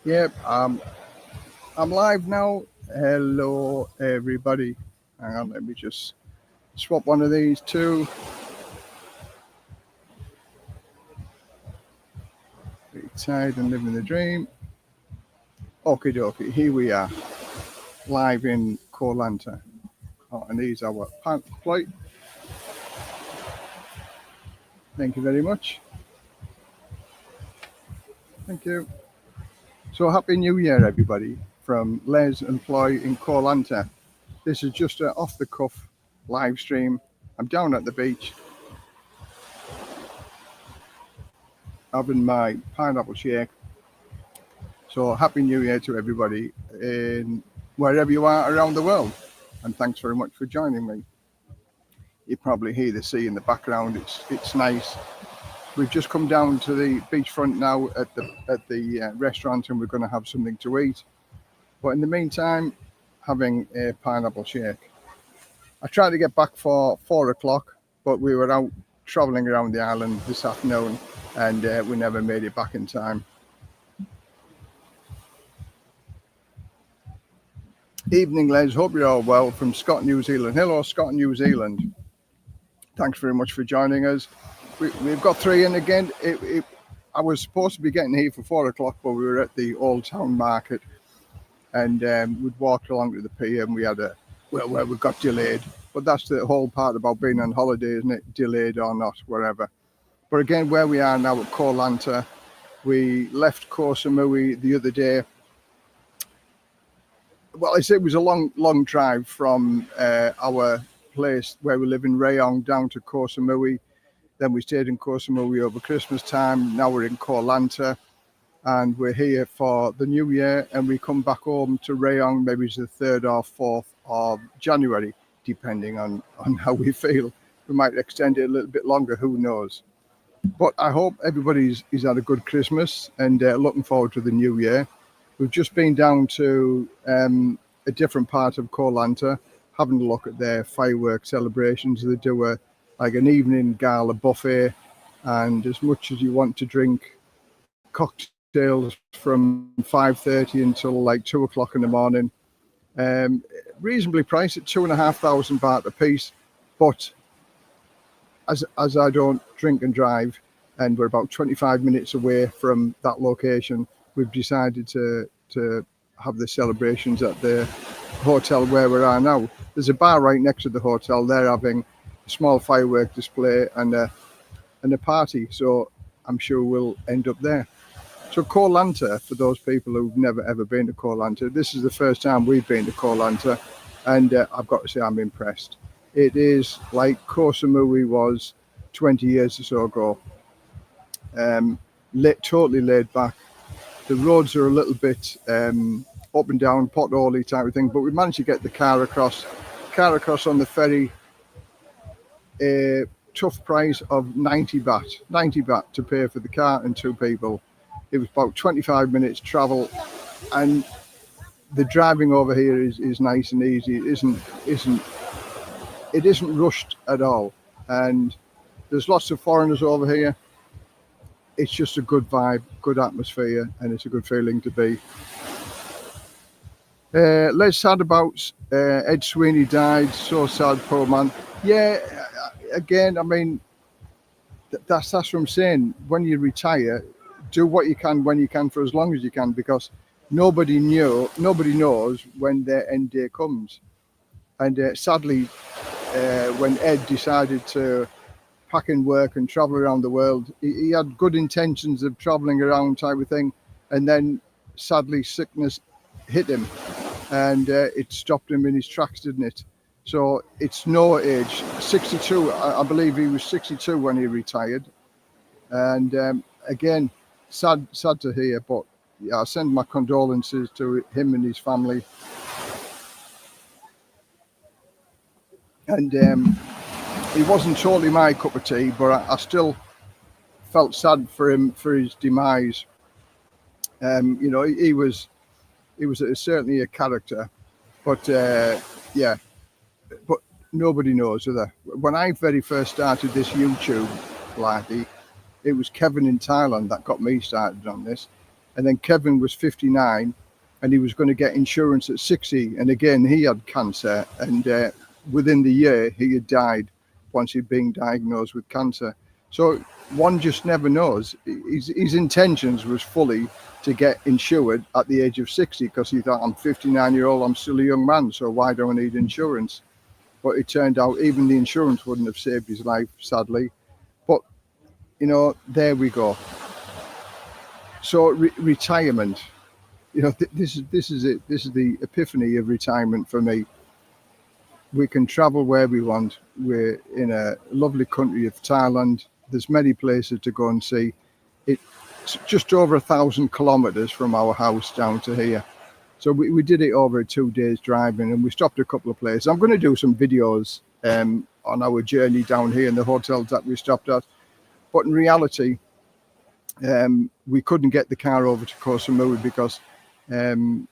Yep, I'm live now. Hello, everybody. Hang on, let me just swap one of these two. Retired and living the dream. Okie dokie, here we are, live in Ko Lanta. Oh, and these are our Les Ploy. Thank you very much. Thank you. So, Happy New Year, everybody, from Les and Ploy in Ko Lanta. This is just an off the cuff live stream. I'm down at the beach having my pineapple shake. So Happy New Year to everybody in wherever you are around the world. And thanks very much for joining me. You probably hear the sea in the background. It's nice. We've just come down to the beachfront now at the restaurant, and we're going to have something to eat. But in the meantime, having a pineapple shake. I tried to get back for 4 o'clock, but we were out traveling around the island this afternoon, and we never made it back in time. Evening, Les. Hope you're all well from Scott, New Zealand. Hello, Scott, New Zealand. Thanks very much for joining us. We've got three in again. I was supposed to be getting here for 4 o'clock, but we were at the Old Town Market, and we'd walked along to the pier, and we had we got delayed. But that's the whole part about being on holiday, isn't it? Delayed or not, wherever. But again, where we are now at Ko Lanta, we left Koh Samui the other day. Well, it was a long drive from our place where we live in Rayong down to Koh Samui. Then we stayed in Koh Samui over Christmas time. Now we're in Ko Lanta, and we're here for the New Year. And we come back home to Rayong, maybe it's the 3rd or 4th of January, depending on how we feel. We might extend it a little bit longer, who knows. But I hope everybody's had a good Christmas and looking forward to the New Year. We've just been down to a different part of Ko Lanta, having a look at their fireworks celebrations. They do an evening gala buffet, and as much as you want to drink cocktails from 5:30 until like 2 o'clock in the morning. Reasonably priced at 2,500 baht a piece, but as I don't drink and drive, and we're about 25 minutes away from that location, we've decided to have the celebrations at the hotel where we are now. There's a bar right next to the hotel. They're having a small firework display and a party, so I'm sure we'll end up there. So Ko Lanta, for those people who've never ever been to Ko Lanta, this is the first time we've been to Ko Lanta, and I've got to say I'm impressed. It is like Koh Samui was 20 years or so ago. Totally laid back. The roads are a little bit up and down, potholey type of thing, but we managed to get the car across on the ferry. A tough price of 90 baht to pay for the car and two people. It was about 25 minutes travel, and the driving over here is nice and easy. It isn't rushed at all, and there's lots of foreigners over here. It's just a good vibe, good atmosphere, and it's a good feeling to be. Let's sad about Ed Sweeney died. So sad, poor man. Yeah, again, I mean, that's what I'm saying. When you retire, do what you can when you can for as long as you can, because nobody knows when their end day comes. And sadly, when Ed decided to pack in work and travel around the world, he had good intentions of traveling around type of thing, and then sadly sickness hit him, and it stopped him in his tracks, didn't it? So it's no age. 62, I believe he was 62 when he retired, and again, sad to hear. But yeah, I send my condolences to him and his family, and it wasn't totally my cup of tea, but I still felt sad for him for his demise. He was certainly a character, but yeah, but nobody knows, do they? When I very first started this YouTube, Blighty, it was Kevin in Thailand that got me started on this. And then Kevin was 59 and he was going to get insurance at 60. And again, he had cancer. And within the year, he had died once he'd been diagnosed with cancer. So one just never knows. His intentions was fully to get insured at the age of 60 because he thought, I'm 59-year-old, I'm still a young man, so why do I need insurance? But it turned out even the insurance wouldn't have saved his life, sadly. But, you know, there we go. So retirement, you know, this is it. This is the epiphany of retirement for me. We can travel where we want. We're in a lovely country of Thailand. There's many places to go and see. It's just over 1,000 kilometers from our house down to here. So we did it over 2 days driving, and we stopped a couple of places. I'm going to do some videos on our journey down here in the hotels that we stopped at. But in reality, we couldn't get the car over to Koh Samui because when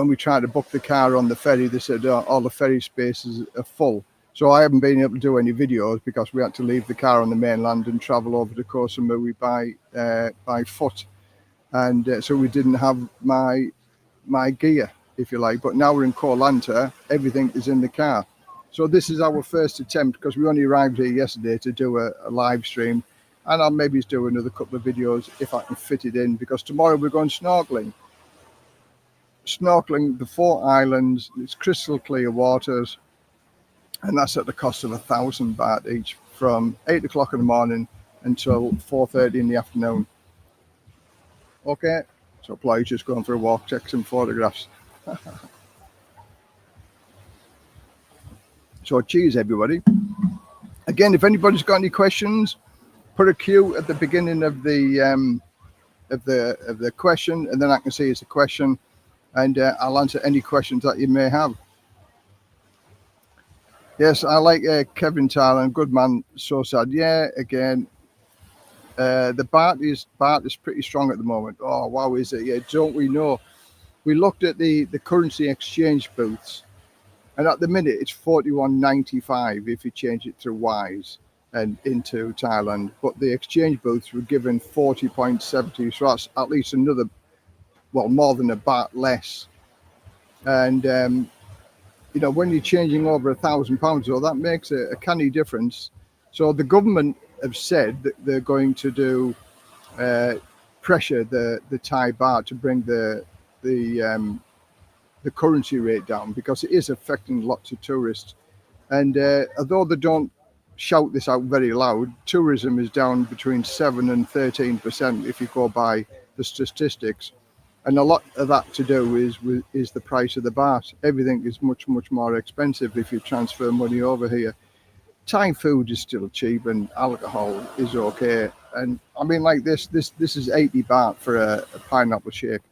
we tried to book the car on the ferry, they said all the ferry spaces are full. So I haven't been able to do any videos because we had to leave the car on the mainland and travel over to Koh Samui by foot. And so we didn't have my gear, if you like. But now we're in Ko Lanta, everything is in the car. So this is our first attempt because we only arrived here yesterday to do a live stream. And I'll maybe do another couple of videos if I can fit it in, because tomorrow we're going snorkeling. Snorkeling the 4 islands, it's crystal clear waters, and that's at the cost of 1,000 baht each from 8 o'clock in the morning until 4:30 in the afternoon. Okay, so Ploy's just going for a walk, take some photographs. So cheers everybody. Again, if anybody's got any questions, put a Q at the beginning of the question, and then I can see it's a question, and I'll answer any questions that you may have. Yes, I like Kevin Thailand, good man, so sad. Yeah, again, the baht is pretty strong at the moment. Oh wow, is it? Yeah, don't we know? We looked at the currency exchange booths, and at the minute it's 41.95 if you change it to Ys and into Thailand, but the exchange booths were given 40.70, so that's at least another, well, more than a baht less. And you know, when you're changing over £1,000, so that makes a canny difference. So the government have said that they're going to do pressure the Thai baht to bring the currency rate down, because it is affecting lots of tourists. And although they don't shout this out very loud, tourism is down between 7 and 13% if you go by the statistics, and a lot of that to do is the price of the baht. Everything is much more expensive if you transfer money over here. Thai food is still cheap and alcohol is okay, and I mean, like this is 80 baht for a pineapple shake.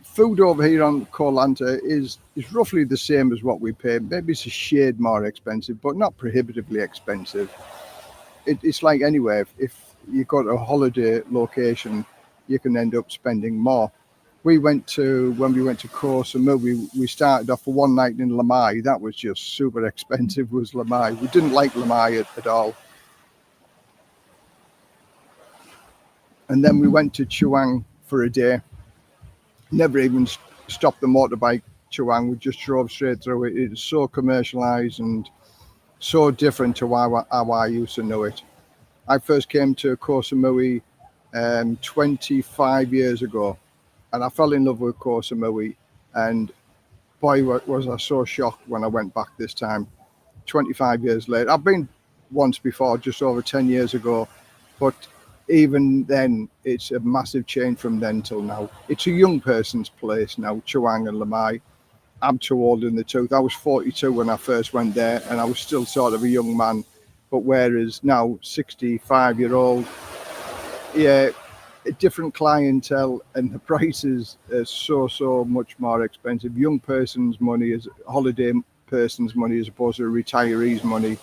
Food over here on Ko Lanta is roughly the same as what we pay. Maybe it's a shade more expensive, but not prohibitively expensive. It's like anywhere. If you go to a holiday location, you can end up spending more. When we went to Koh Samui, we started off for one night in Lamai. That was just super expensive, was Lamai. We didn't like Lamai at all. And then we went to Chuang for a day. Never even stopped the motorbike, Chuang. We just drove straight through it. It is so commercialized and so different to how I used to know it. I first came to Koh Samui 25 years ago, and I fell in love with Koh Samui, and boy was I so shocked when I went back this time 25 years later. I've been once before, just over 10 years ago, but even then it's a massive change from then till now. It's a young person's place now, Chuang and Lamai. I'm too old in the tooth. I was 42 when I first went there, and I was still sort of a young man, but whereas now 65-year-old, yeah, a different clientele, and the prices are so much more expensive. Young person's money is holiday person's money as opposed to retirees' money.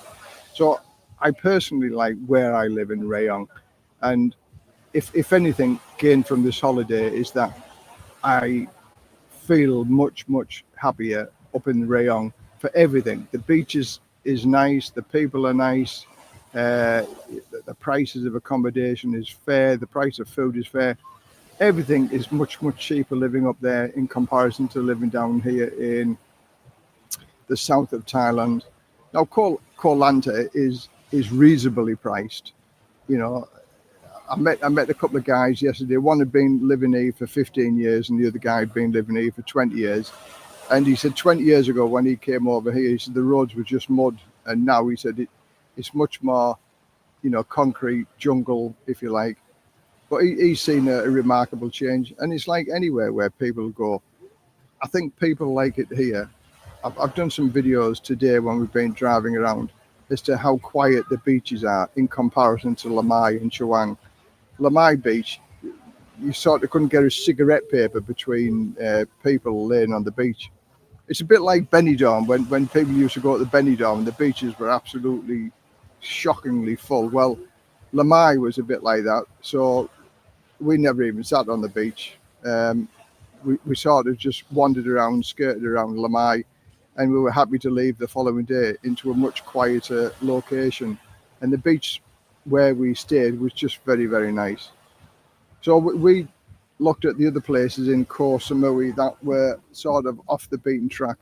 So I personally like where I live in Rayong, and if anything gained from this holiday is that I feel much happier up in Rayong for everything. The beaches is nice, the people are nice, the prices of accommodation is fair, the price of food is fair. everything is much cheaper living up there in comparison to living down here in the south of Thailand. Now, Ko Lanta is reasonably priced. You know, I met a couple of guys yesterday. One had been living here for 15 years, and the other guy had been living here for 20 years. And he said 20 years ago when he came over here, he said the roads were just mud, and now he said it's much more, you know, concrete jungle, if you like. But he's seen a remarkable change, and it's like anywhere where people go. I think people like it here. I've done some videos today when we've been driving around as to how quiet the beaches are in comparison to Lamai and Chawang. Lamai Beach, you sort of couldn't get a cigarette paper between people laying on the beach. It's a bit like Benidorm, when people used to go to the Benidorm and the beaches were absolutely shockingly full. Well, Lamai was a bit like that, so we never even sat on the beach. We sort of just wandered around, skirted around Lamai, and we were happy to leave the following day into a much quieter location. And the beach where we stayed was just very, very nice. So we looked at the other places in Koh Samui that were sort of off the beaten track.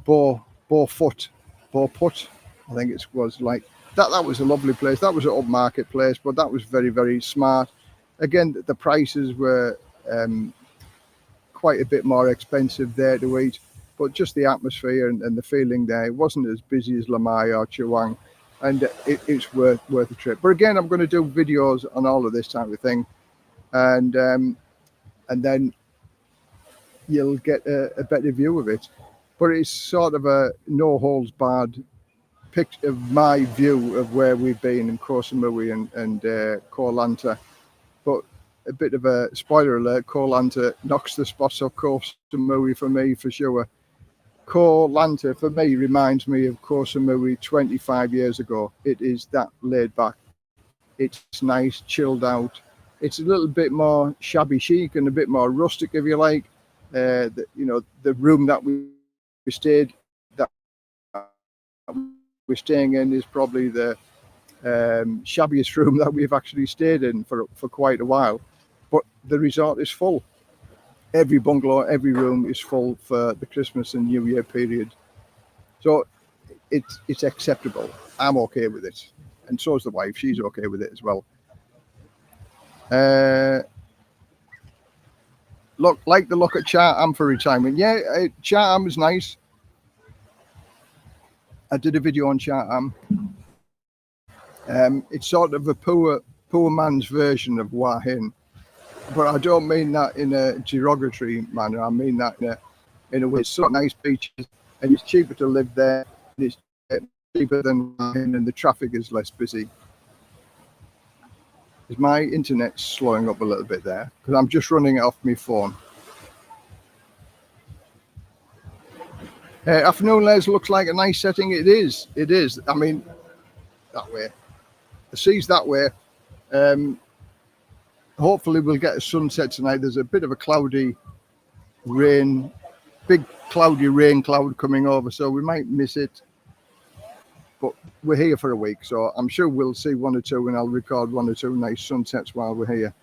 Bo Put, I think it was like that. That was a lovely place. That was an upmarket place, but that was very, very smart. Again, the prices were quite a bit more expensive there to eat, but just the atmosphere and the feeling there, it wasn't as busy as Lamai or Chawang, and it's worth a trip. But again, I'm going to do videos on all of this type of thing, and then you'll get a better view of it. But it's sort of a no holds barred picture of my view of where we've been in Koh Samui and Ko Lanta. But a bit of a spoiler alert, Ko Lanta knocks the spots off Koh Samui for me for sure. Ko Lanta for me reminds me of Koh Samui 25 years ago. It is that laid back. It's nice, chilled out. It's a little bit more shabby chic and a bit more rustic, if you like. You know, the room that we're staying in is probably the shabbiest room that we've actually stayed in for quite a while. But the resort is full. Every bungalow, every room is full for the Christmas and New Year period. So it's acceptable. I'm okay with it. And so is the wife. She's okay with it as well. Like the look at Chatham for retirement. Yeah, Chatham is nice. I did a video on Chatham. It's sort of a poor man's version of Hua Hin. But I don't mean that in a derogatory manner. I mean that in a way. It's so nice beaches, and it's cheaper to live there. And it's cheaper than Hua Hin, and the traffic is less busy. Is my internet slowing up a little bit there? Because I'm just running it off my phone. Afternoon, Les, looks like a nice setting. It is. It is. I mean, that way. The sea's that way. Hopefully we'll get a sunset tonight. There's a bit of a cloudy rain, big cloudy rain cloud coming over, so we might miss it. But we're here for a week, so I'm sure we'll see one or two, and I'll record one or two nice sunsets while we're here.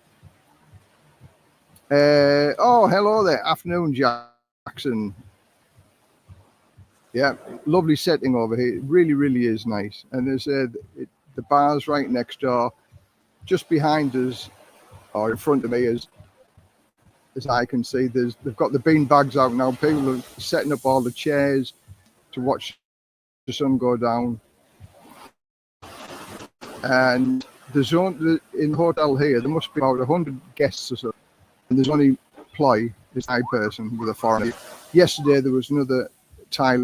Oh, hello there. Afternoon, Jackson. Yeah, lovely setting over here. It really, really is nice. And there's the bar's right next door. Just behind us, or in front of me, as I can see, they've got the bean bags out now. People are setting up all the chairs to watch the sun go down. And in the hotel here, there must be about 100 guests or so. And there's only Ploy, this Thai person with a foreigner. Yesterday, there was another Thai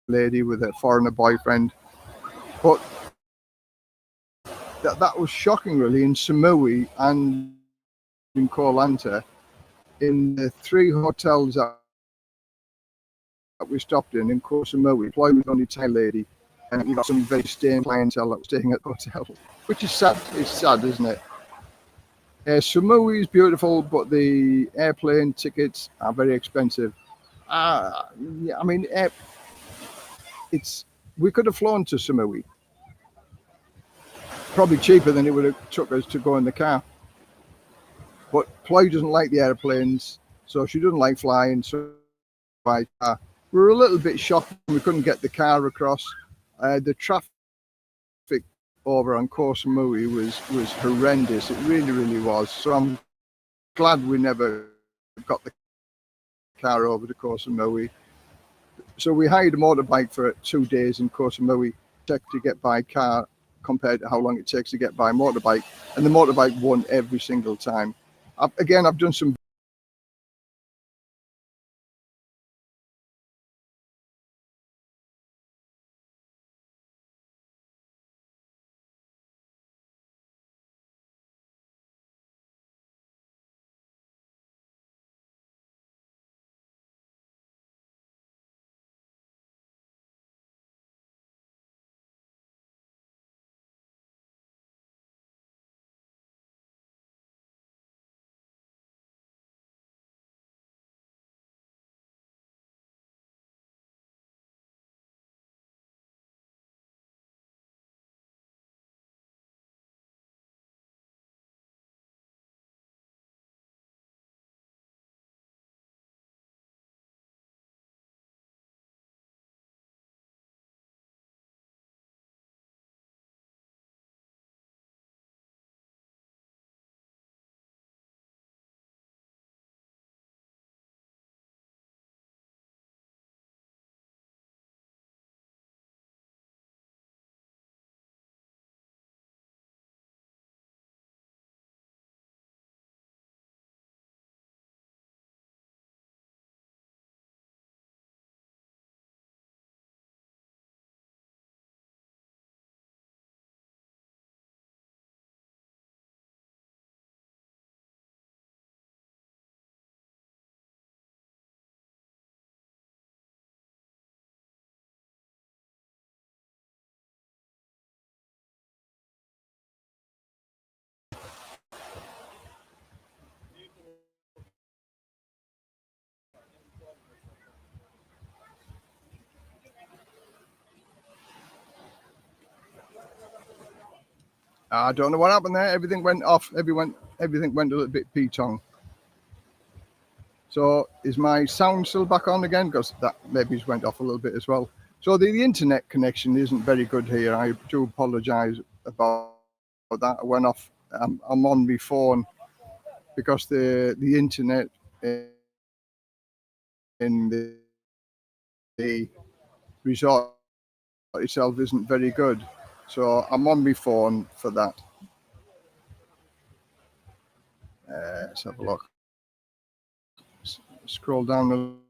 lady with a foreigner boyfriend. But that was shocking, really, in Samui and in Ko Lanta. In the 3 hotels that we stopped in Ko Samui, Ploy was the only Thai lady, and we got some very stained clientele that was staying at the hotel, which is sad. It's sad, isn't it? Samui is beautiful, but the airplane tickets are very expensive. Yeah, I mean, we could have flown to Samui. Probably cheaper than it would have took us to go in the car. But Ploy doesn't like the airplanes, so she doesn't like flying. So we were a little bit shocked we couldn't get the car across. The traffic over on Ko Samui was horrendous. It really, really was. So I'm glad we never got the car over to Ko Samui. So we hired a motorbike for 2 days in Ko Samui to get by car compared to how long it takes to get by motorbike, and the motorbike won every single time. I've done some I don't know what happened there. Everything went off. Everything went a little bit petong. So is my sound still back on again? Because that maybe just went off a little bit as well. So the internet connection isn't very good here. I do apologise about that. I went off. I'm on my phone because the internet in the resort itself isn't very good. So I'm on my phone for that. Let's have a look. Scroll down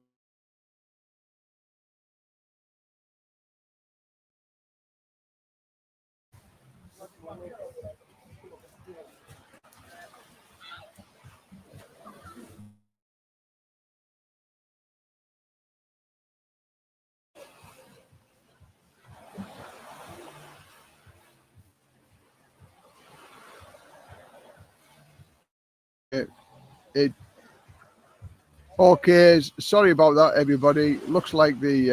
Okay, sorry about that, everybody. Looks like the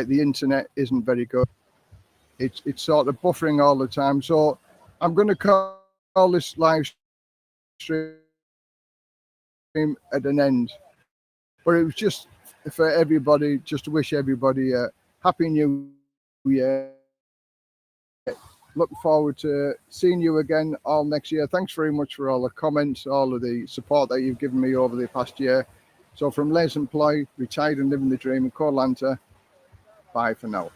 internet isn't very good. It's sort of buffering all the time. So I'm going to call this live stream at an end. But it was just for everybody, just to wish everybody a happy new year. Look forward to seeing you again all next year. Thanks very much for all the comments, all of the support that you've given me over the past year. So from Les Ploy, retired and living the dream in Ko Lanta, bye for now.